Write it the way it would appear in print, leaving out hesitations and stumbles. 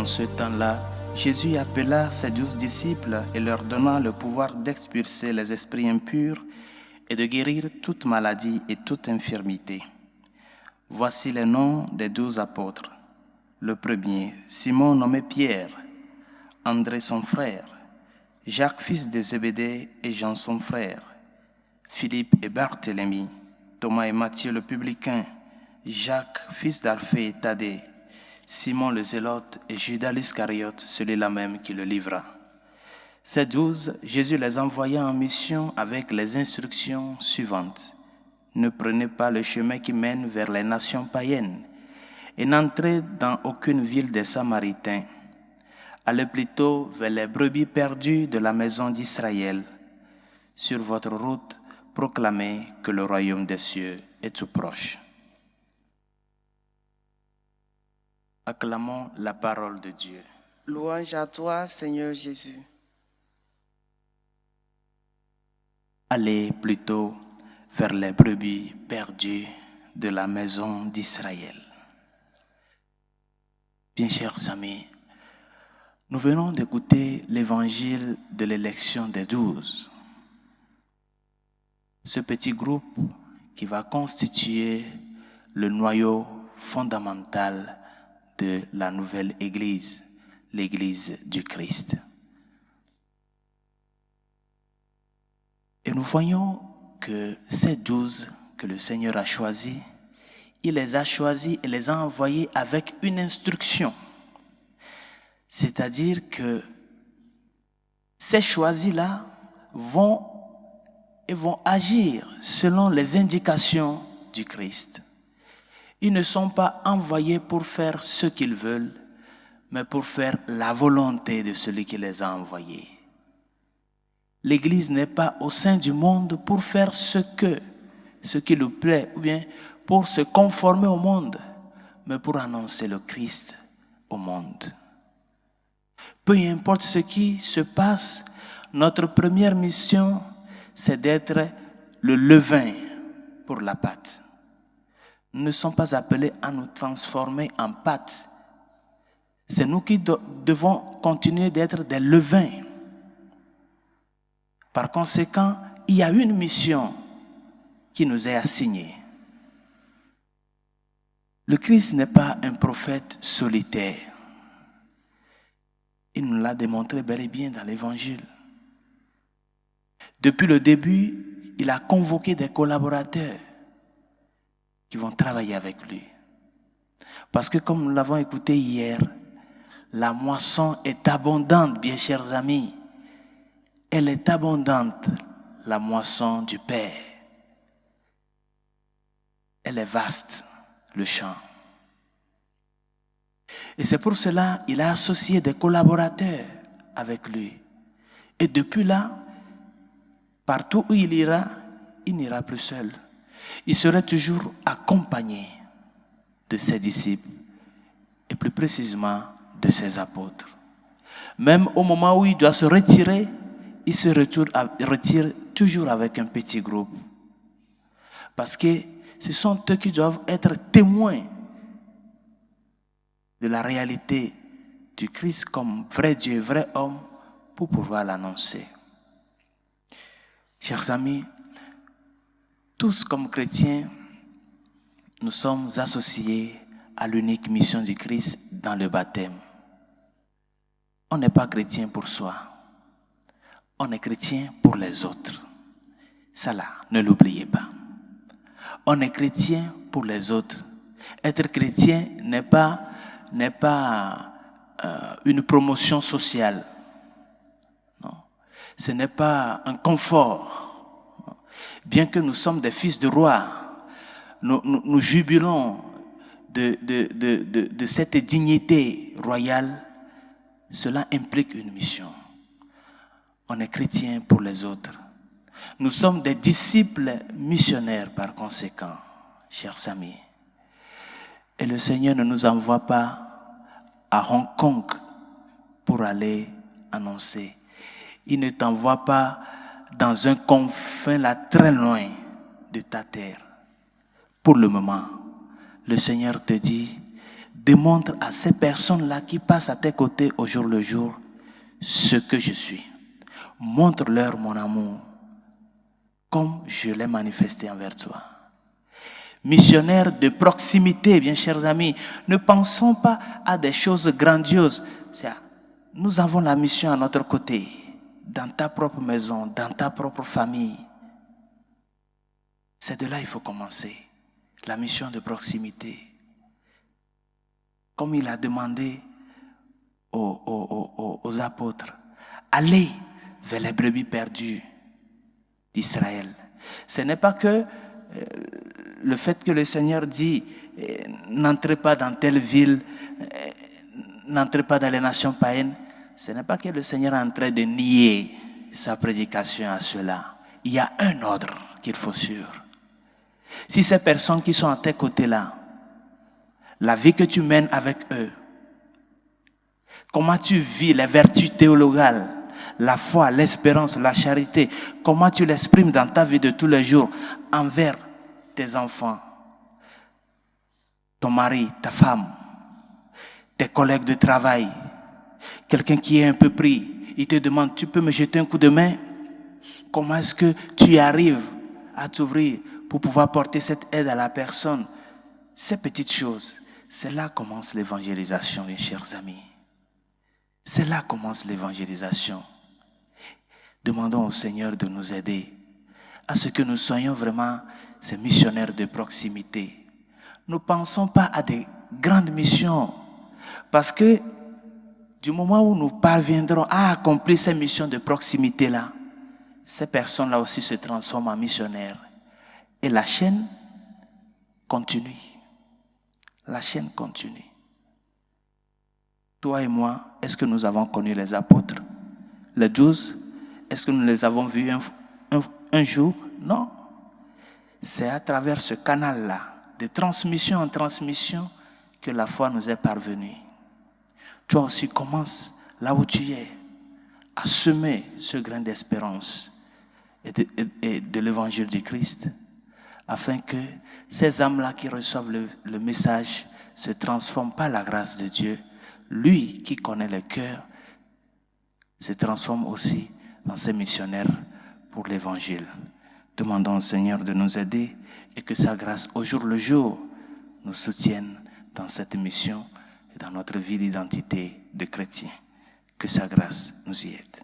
En ce temps-là, Jésus appela ses 12 disciples et leur donna le pouvoir d'expulser les esprits impurs et de guérir toute maladie et toute infirmité. Voici les noms des 12 apôtres. Le premier, Simon nommé Pierre, André son frère, Jacques fils de Zébédée et Jean son frère, Philippe et Barthélemy, Thomas et Matthieu le publicain, Jacques fils d'Alphée et Thaddée, Simon le Zélote et Judas l'Iscariote, celui-là même qui le livra. Ces 12, Jésus les envoya en mission avec les instructions suivantes. Ne prenez pas le chemin qui mène vers les nations païennes et n'entrez dans aucune ville des Samaritains. Allez plutôt vers les brebis perdues de la maison d'Israël. Sur votre route, proclamez que le royaume des cieux est tout proche. Acclamons la parole de Dieu. Louange à toi, Seigneur Jésus. Allez plutôt vers les brebis perdues de la maison d'Israël. Bien chers amis, nous venons d'écouter l'évangile de l'élection des 12. Ce petit groupe qui va constituer le noyau fondamental de la nouvelle Église, l'Église du Christ. Et nous voyons que ces 12 que le Seigneur a choisis, il les a choisis et les a envoyés avec une instruction. C'est-à-dire que ces choisis-là vont agir selon les indications du Christ. Ils ne sont pas envoyés pour faire ce qu'ils veulent, mais pour faire la volonté de celui qui les a envoyés. L'Église n'est pas au sein du monde pour faire ce qui lui plaît, ou bien pour se conformer au monde, mais pour annoncer le Christ au monde. Peu importe ce qui se passe, notre première mission, c'est d'être le levain pour la pâte. Nous ne sommes pas appelés à nous transformer en pâte. C'est nous qui devons continuer d'être des levains. Par conséquent, il y a une mission qui nous est assignée. Le Christ n'est pas un prophète solitaire. Il nous l'a démontré bel et bien dans l'Évangile. Depuis le début, il a convoqué des collaborateurs qui vont travailler avec lui. Parce que comme nous l'avons écouté hier, la moisson est abondante, bien chers amis. Elle est abondante, la moisson du Père. Elle est vaste, le champ. Et c'est pour cela qu'il a associé des collaborateurs avec lui. Et depuis là, partout où il n'ira plus seul. Il serait toujours accompagné de ses disciples et plus précisément de ses apôtres. Même au moment où il doit se retirer, il se retire toujours avec un petit groupe. Parce que ce sont eux qui doivent être témoins de la réalité du Christ comme vrai Dieu, vrai homme, pour pouvoir l'annoncer. Chers amis, tous comme chrétiens, nous sommes associés à l'unique mission du Christ dans le baptême. On n'est pas chrétien pour soi. On est chrétien pour les autres. Ça là, ne l'oubliez pas. On est chrétien pour les autres. Être chrétien n'est pas une promotion sociale. Non. Ce n'est pas un confort. Bien que nous sommes des fils de roi, nous jubilons de cette dignité royale. Cela implique une mission. On est chrétien pour les autres. Nous sommes des disciples missionnaires par conséquent, chers amis. Et le Seigneur ne nous envoie pas à Hong Kong pour aller annoncer. Il ne t'envoie pas dans un confin là très loin de ta terre. Pour le moment, le Seigneur te dit, démontre à ces personnes-là qui passent à tes côtés au jour le jour ce que je suis. Montre-leur mon amour comme je l'ai manifesté envers toi. Missionnaires de proximité, bien chers amis, ne pensons pas à des choses grandioses. Nous avons la mission à notre côté, dans ta propre maison, dans ta propre famille. C'est de là qu'il faut commencer, la mission de proximité. Comme il a demandé aux apôtres, allez vers les brebis perdues d'Israël. Ce n'est pas que le fait que le Seigneur dit n'entrez pas dans telle ville, n'entrez pas dans les nations païennes, ce n'est pas que le Seigneur est en train de nier sa prédication à cela. Il y a un ordre qu'il faut suivre. Si ces personnes qui sont à tes côtés là, la vie que tu mènes avec eux, comment tu vis les vertus théologales, la foi, l'espérance, la charité, comment tu l'exprimes dans ta vie de tous les jours envers tes enfants, ton mari, ta femme, tes collègues de travail, quelqu'un qui est un peu pris, il te demande, tu peux me jeter un coup de main? Comment est-ce que tu arrives à t'ouvrir pour pouvoir porter cette aide à la personne? Ces petites choses, c'est là commence l'évangélisation, mes chers amis. C'est là commence l'évangélisation. Demandons au Seigneur de nous aider à ce que nous soyons vraiment ces missionnaires de proximité. Ne pensons pas à des grandes missions, parce que du moment où nous parviendrons à accomplir ces missions de proximité-là, ces personnes-là aussi se transforment en missionnaires. Et la chaîne continue. La chaîne continue. Toi et moi, est-ce que nous avons connu les apôtres? Les 12, est-ce que nous les avons vus un jour? Non. C'est à travers ce canal-là, de transmission en transmission, que la foi nous est parvenue. Toi aussi, commence là où tu es, à semer ce grain d'espérance et de l'évangile du Christ, afin que ces âmes-là qui reçoivent le message se transforment par la grâce de Dieu. Lui qui connaît le cœur se transforme aussi dans ces missionnaires pour l'évangile. Demandons au Seigneur de nous aider et que sa grâce au jour le jour nous soutienne dans cette mission et dans notre vie d'identité de chrétien. Que sa grâce nous y aide.